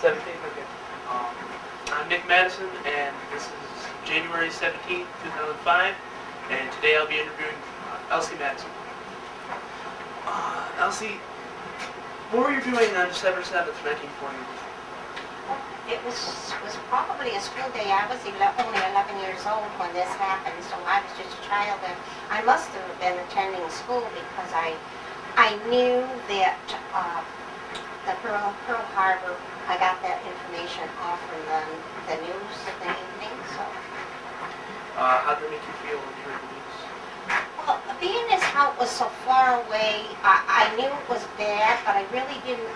17th, okay. I'm Nick Mattison, and this is January 17th, 2005, and today I'll be interviewing Elsie Mattison. Elsie, what were you doing on December 7th, 1940? It was probably a school day. I was only 11 years old when this happened, so I was just a child, and I must have been attending school because I knew that the Pearl Harbor, I got that information off from the news of the evening. So. How did it make you feel when you heard the news? Well, being as how it was so far away, I knew it was bad, but I really didn't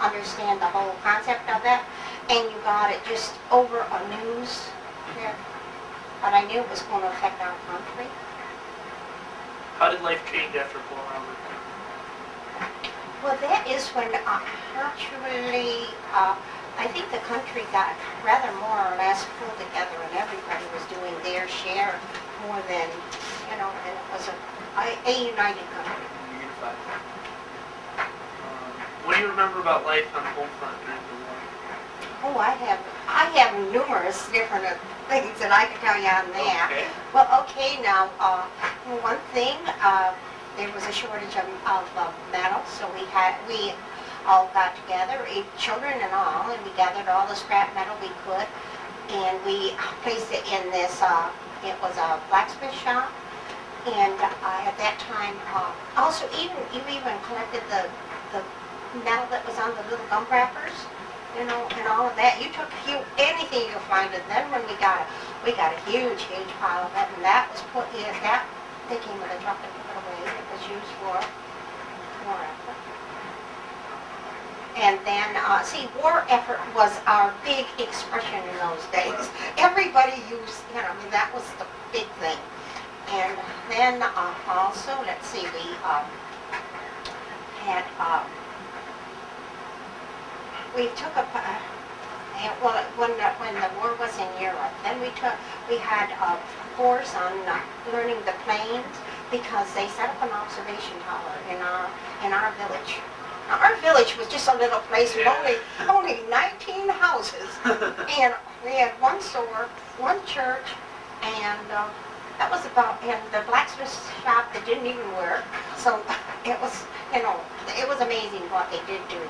understand the whole concept of it. And you got it just over a news here, but I knew it was going to affect our country. How did life change after Pearl Harbor? Well, that is when virtually, I think the country got rather more or less pulled together, and everybody was doing their share more than, and it was a united country. Unified. What do you remember about life on the Homefront during the war? Oh, I have numerous different things that I can tell you on that. Okay. Well, okay, now, one thing, there was a shortage of metal, so we all got together, children and all, and we gathered all the scrap metal we could, and we placed it in this, it was a blacksmith shop, and at that time, also you even collected the metal that was on the little gum wrappers, and all of that. You took anything you could find, and then when we got a huge pile of it, and that was put in, they came with a truck and took it away. It was used for war effort. And then, war effort was our big expression in those days. Everybody used, that was the big thing. And then also, let's see, we had, we took when the war was in Europe, then we had a course on learning the planes, because they set up an observation tower in our village. Now, our village was just a little place with only 19 houses, and we had one store, one church, and that was about, and the blacksmith shop that didn't even work. So it was, it was amazing what they did do,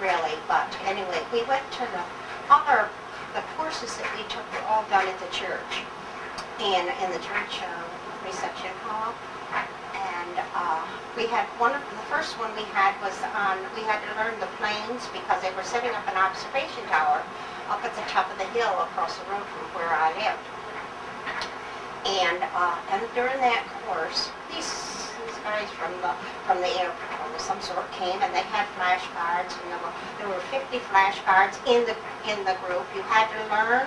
really. But anyway, we went to the courses that we took were all done at the church, and in the church reception hall. And we had the first one we had was we had to learn the planes, because they were setting up an observation tower up at the top of the hill across the road from where I lived. And during that course, these guys from the airport of some sort came, and they had flashcards, and there were 50 flashcards in the group. You had to learn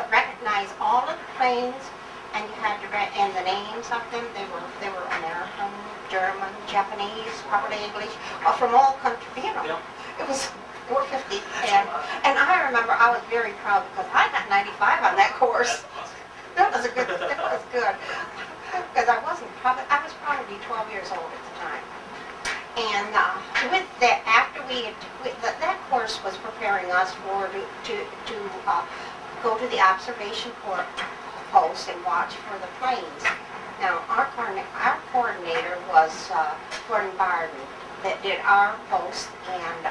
recognize all of the planes, and you had to and the names of them. They were American, German, Japanese, probably English, from all countries. Yep. There were 50, and I remember I was very proud because I got 95 on that course. That was good. Because I was probably 12 years old at the time. And with that, that course was preparing us to go to the observation post and watch for the planes. Now, our coordinator was Gordon Barden that did our post, and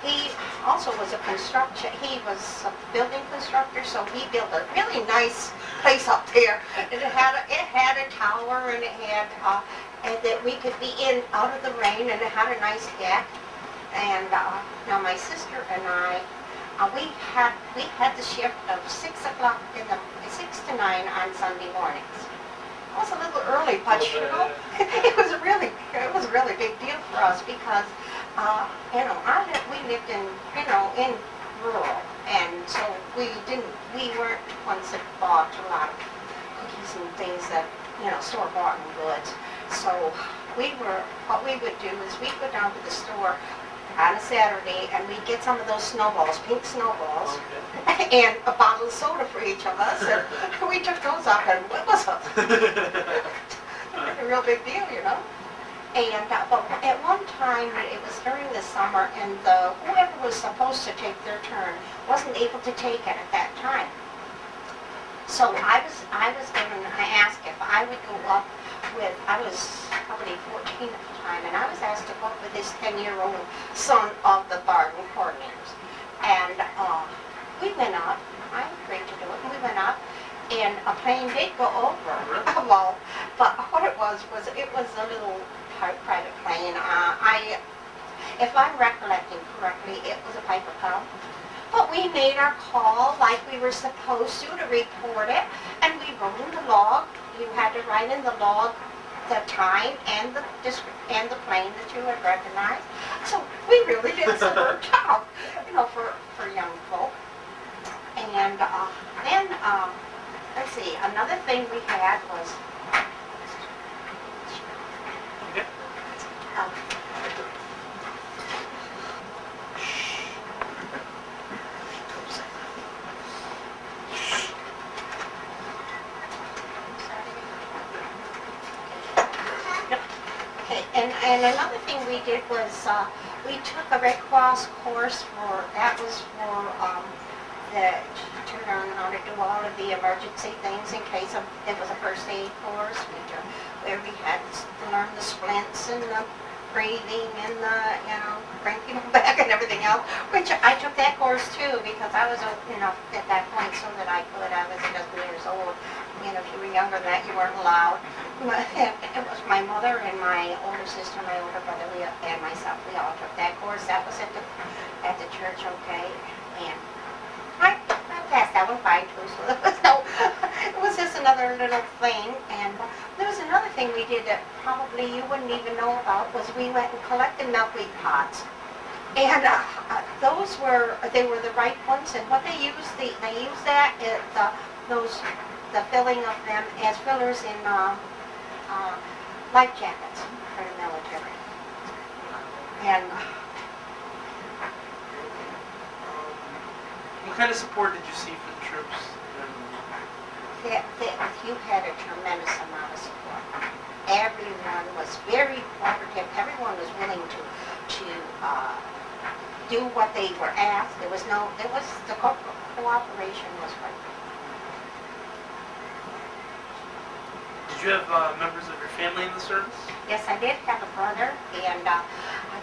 he also was he was a building constructor, so he built a really nice place up there. And it had a tower, and it had and that we could be in out of the rain, and it had a nice deck. And now my sister and I, we had the shift of 6 to 9 on Sunday mornings. It was a little early, but it was a really big deal for us, because we lived in rural, and so we weren't ones that bought a lot of cookies and things that store-bought goods. So what we would do is we'd go down to the store on a Saturday, and we'd get some of those snowballs, pink snowballs, and a bottle of soda for each of us, and we took those up, and it was a real big deal, And but at one time, it was during the summer, and whoever was supposed to take their turn wasn't able to take it at that time. So I asked if I would go up with, I was probably 14 at the time, and I was asked to go up with this 10-year-old son of the bargain coordinators. And we went up. I agreed to do it, and we went up, and a plane did go over. Well, but what it was a little private plane. If I'm recollecting correctly, it was a Piper Cub. But we made our call like we were supposed to report it, and we wrote in the log. You had to write in the log the time and the district and the plane that you had recognized. So we really did some good job, for young folk. And then, let's see, another thing we had was, and another thing we did was we took a Red Cross course to learn how to do all of the emergency things in case it was a first aid course, where we had to learn the splints and the breathing and the, bring people back and everything else, which I took that course too because I was old enough at that point so that I was a dozen years old. If you were younger than that, you weren't allowed. It was my mother and my older sister, my older brother, and myself. We all took that course. That was at the church, okay. And I passed that one by too, so there was it was just another little thing. And there was another thing we did that probably you wouldn't even know about, was we went and collected milkweed pods. And they were the right ones, and what they used that is the filling of them as fillers in life jackets for the military. And what kind of support did you see for the troops? You had a tremendous amount of support. Everyone was very cooperative. Everyone was willing to do what they were asked. The cooperation was great. Did you have members of your family in the service? Yes, I did have a brother, and I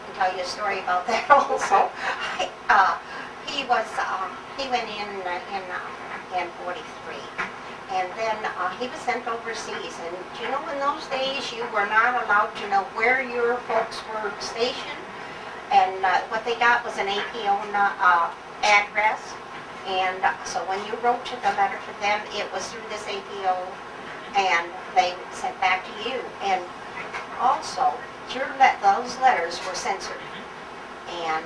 can tell you a story about that also. He went in 43, and then he was sent overseas. And in those days you were not allowed to know where your folks were stationed, and what they got was an APO address. And so when you wrote the letter to them, it was through this APO, and they sent back to you. And also, those letters were censored. And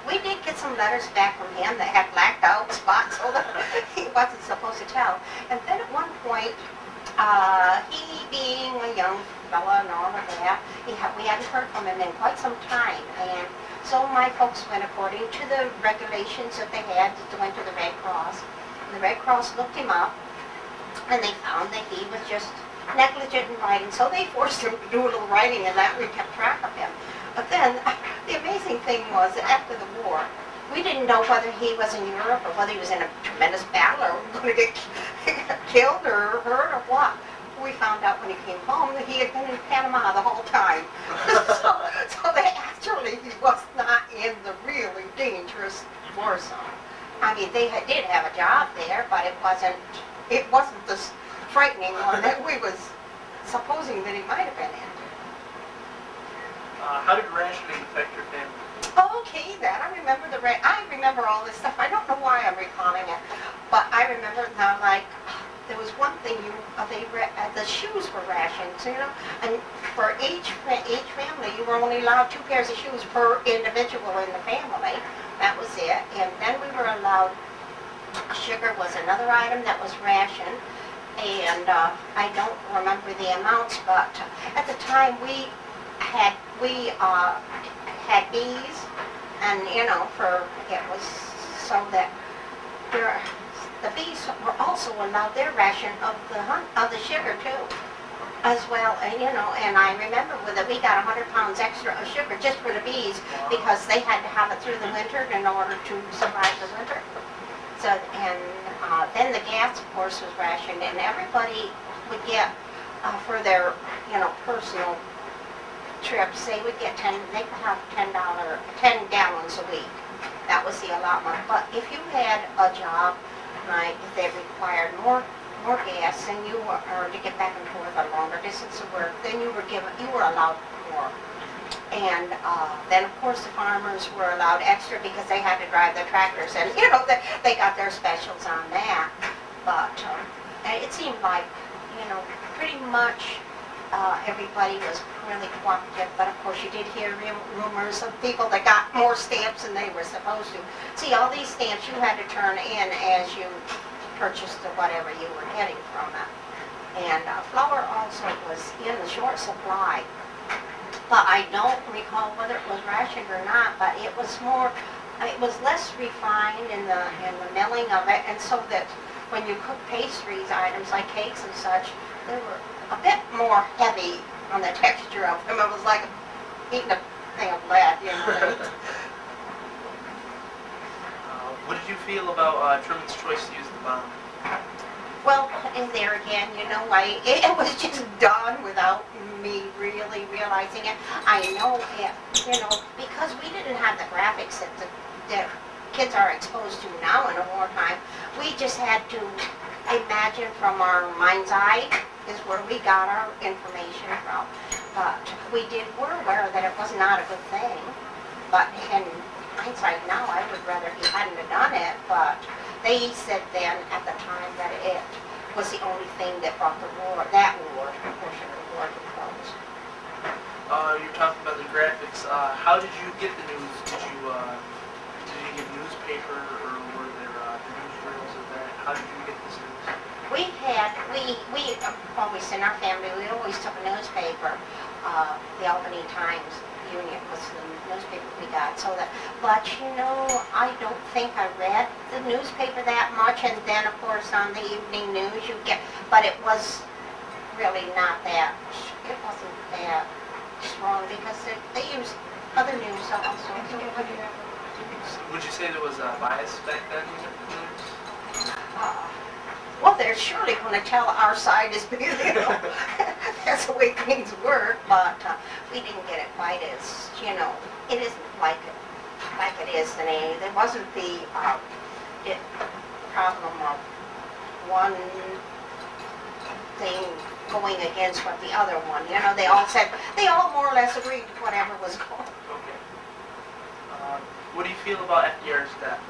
we did get some letters back from him that had blacked out spots so that he wasn't supposed to tell. And then at one point, he being a young fella and all of that, we hadn't heard from him in quite some time. And so my folks went according to the regulations that they had to went to the Red Cross. And the Red Cross looked him up, and they found that he was just negligent in writing, so they forced him to do a little writing, and that we kept track of him. But then, the amazing thing was that after the war, we didn't know whether he was in Europe or whether he was in a tremendous battle or going to get killed or hurt or what. We found out when he came home that he had been in Panama the whole time. so that actually he was not in the really dangerous war zone. I mean, they did have a job there, but it wasn't this frightening one that we was supposing that he might have been in. How did rationing affect your family? Okay, I remember all this stuff. I don't know why I'm recalling it, but I remember now, like, there was one thing the shoes were rationed, and for each family, you were only allowed 2 pairs of shoes per individual in the family. That was it. And then we were allowed, sugar was another item that was rationed, and I don't remember the amounts, but at the time we had bees, and it was so that the bees were also allowed their ration of the sugar too. as well, and and I remember that we got 100 pounds extra of sugar just for the bees because they had to have it through the winter in order to survive the winter. So, and then the gas, of course, was rationed, and everybody would get for their, personal trips, they would get they could have $10 gallons a week. That was the allotment. But if you had a job, like if they required more gas, and you were, or to get back and forth a longer distance of work, then you were allowed more. And then of course the farmers were allowed extra because they had to drive their tractors, and they got their specials on that. But it seemed like pretty much everybody was really cooperative. But of course you did hear rumors of people that got more stamps than they were supposed to. See, all these stamps you had to turn in as you purchased whatever you were getting from it. And flour also was in the short supply. But I don't recall whether it was rationed or not, but it was less refined in the milling of it, and so that when you cook pastries, items like cakes and such, they were a bit more heavy on the texture of them. It was like eating a thing of lead, What did you feel about Truman's choice to use the bomb? Well, and there again, it was just done without me really realizing it. I know it, because we didn't have the graphics that kids are exposed to now in a wartime. We just had to imagine from our mind's eye is where we got our information from. But we're aware that it was not a good thing. But in hindsight now, I would rather he hadn't have done it, but they said then at the time that it was the only thing that brought that portion of the war to a close. You're talking about the graphics. How did you get the news? Did you get newspaper, or were there newsreels of that? How did you get this news? We always, in our family, we always took a newspaper. The Albany Times Union was the newspaper we got. But I don't think I read the newspaper that much. And then, of course, on the evening news but it was really not that. It wasn't that strong because they used other news also. Would you say there was a bias back then in the news? Well, they're surely going to tell our side is being, that's the way things work, but we didn't get it quite as, it isn't like it is today. There wasn't the problem of one thing going against what the other one, they all more or less agreed to whatever was going on. Okay. What do you feel about FDR's death?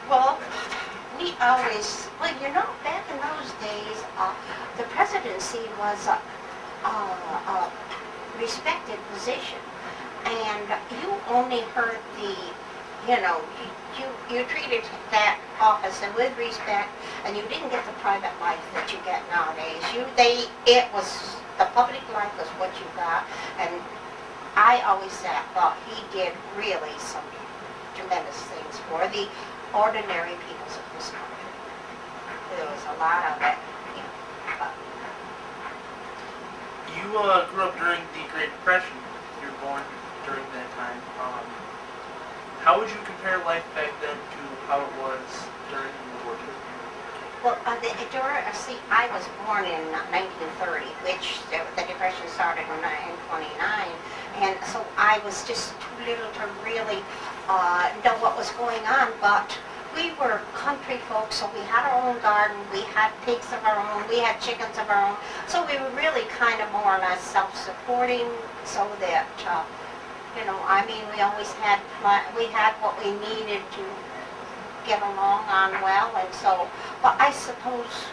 Well, we always, back in those days, the presidency was a respected position, and you only heard you treated that office and with respect, and you didn't get the private life that you get nowadays. The public life was what you got, and I always thought he did really some tremendous things for the ordinary peoples of this country. There was a lot of it. You grew up during the Great Depression. You were born during that time. How would you compare life back then to how it was during World War II? Well, I was born in 1930, which the Depression started in 1929, and so I was just too little to really know what was going on, but we were country folks, so we had our own garden, we had pigs of our own, we had chickens of our own, so we were really kind of more or less self-supporting, so that, we always had, we had what we needed to get along on well, and so, but I suppose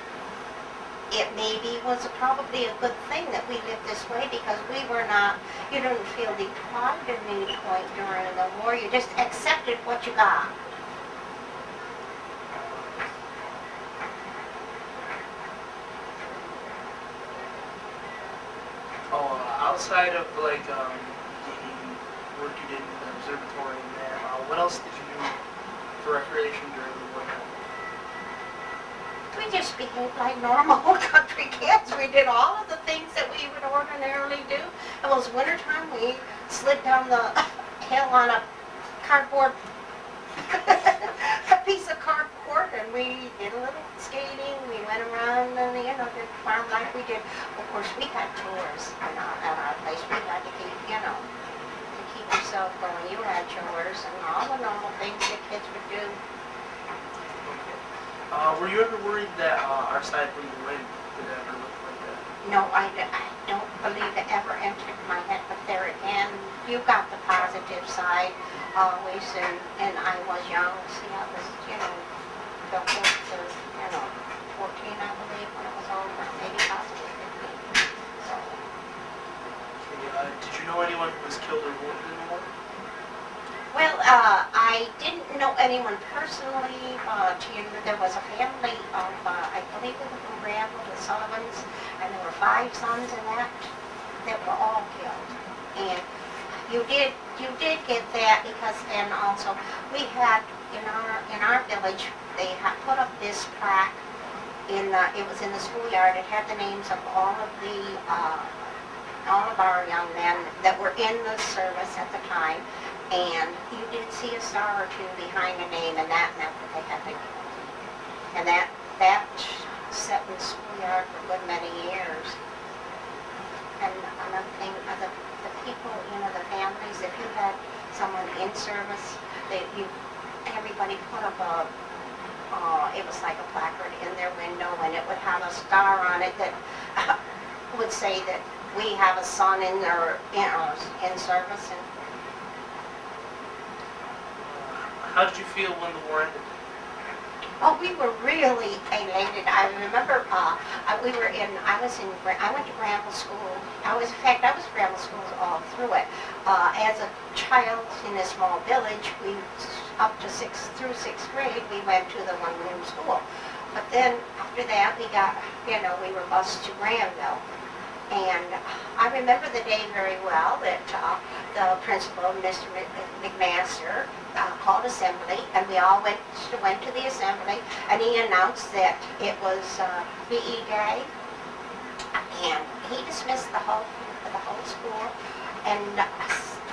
it maybe was probably a good thing that we lived this way, because we were not, you didn't feel deprived at any point during the war, you just accepted what you got. Outside of the work you did in the observatory and that, what else did you do for recreation during the war? We just behaved like normal country kids. We did all of the things that we would ordinarily do. It was wintertime. We slid down the hill on a cardboard, a piece of cardboard, and we did a little skating. We went around and, did farm like we did. Of course, we had chores at our place. We had to keep, to keep yourself going. You had chores and all the normal things that kids would do. Were you ever worried that our side wouldn't win? Did it ever look like that? No, I don't believe it ever entered my head, but there again, you got the positive side always, and I was young. See, I was, the whole, 14, I believe, when it was over, maybe possibly 15. So. Okay, did you know anyone who was killed or wounded in the war? Well, I didn't know anyone personally, but there was a family of, I believe it was from Granville, the Sullivans, and there were 5 sons in that were all killed. And you did get that because, and also we had in our village, they had put up this plaque it was in the schoolyard. It had the names of all of our young men that were in the service at the time. And you did see a star or 2 behind the name, and that meant that they had been killed. And that sat in the schoolyard for a good many years. And another thing, the people, the families, if you had someone in service, everybody put up it was like a placard in their window, and it would have a star on it that would say that we have a son in service. And how did you feel when the war ended? Oh, we were really elated. I remember I went to Granville School. I was at Granville School all through it. As a child in a small village, through 6th grade, we went to the one-room school. But then after that, we got, we were bused to Granville. And I remember the day very well that the principal, Mr. McMaster, called assembly, and we all went to the assembly, and he announced that it was PE day, and he dismissed the whole school, and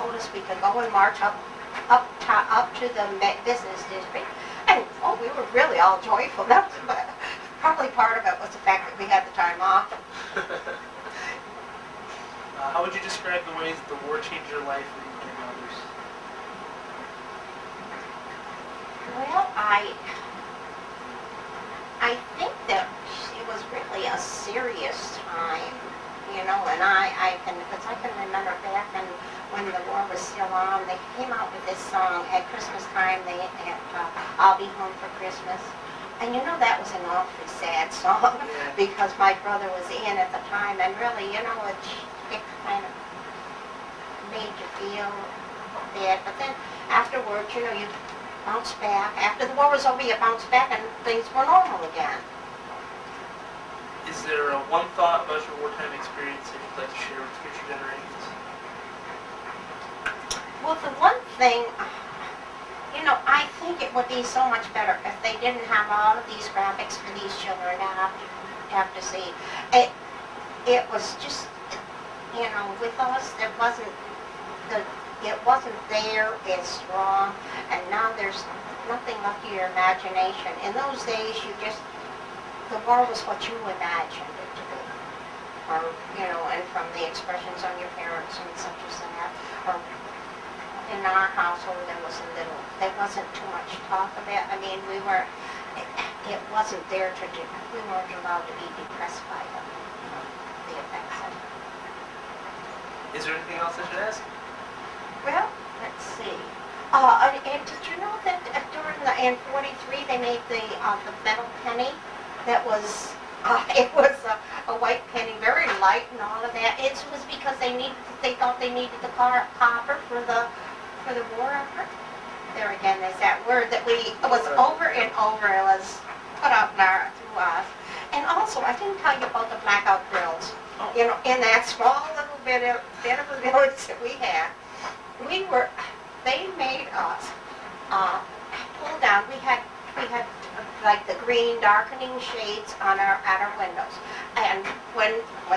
told us we could go and march up to the business district, and we were really all joyful. That was probably part of it was the fact that we had the time off. How would you describe the ways the war changed your life and others? Well, I think that it was really a serious time, and I can remember back when the war was still on, they came out with this song at Christmas time. They had I'll Be Home for Christmas. And that was an awfully sad song because my brother was in at the time, and really, it kind of made you feel bad. But then afterwards, you bounce back. After the war was over, you bounce back and things were normal again. Is there one thought about your wartime experience that you'd like to share with future generations? Well, the one thing, I think it would be so much better if they didn't have all of these graphics for these children to have to see. It was just, with us, it wasn't there as strong, and now there's nothing left to your imagination. In those days, the war was what you imagined it to be. Or, and from the expressions on your parents and such as that. Or in our household, there wasn't too much talk of it. I mean, it wasn't there we weren't allowed to be depressed by the effects of it. Is there anything else I should ask? Well, let's see. And did you know that in 43 they made the metal penny that was it was a white penny, very light and all of that. It was because they thought they needed the copper for the war effort. There again, there's that word that was over and over. It was put out through us. And also, I didn't tell you about the blackout drills. In that small little bit of a village that we had, they made us pull down. We had like the green darkening shades on at our windows. And when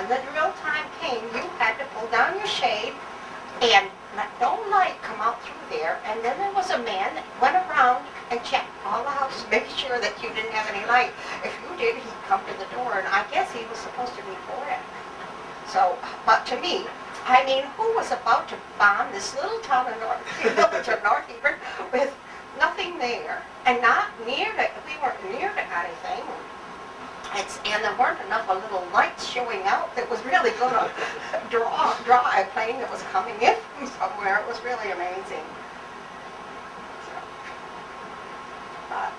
the drill time came, you had to pull down your shade and let no light come out through there. And then there was a man that went around and checked all the houses, make sure that you didn't have any light. If you did, he'd come to the door, and I guess he was supposed to report it. So, but to me, I mean, who was about to bomb this little town of village of North Hebron with nothing there, and not near to, we weren't near to anything. And there weren't enough of little lights showing out that was really going to draw a plane that was coming in from somewhere. It was really amazing. So, but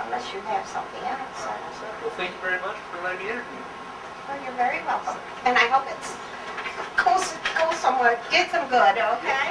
unless you have something else. Well, thank you very much for letting me interview. Well, you're very welcome. And I hope it's goes somewhere, did some good, okay?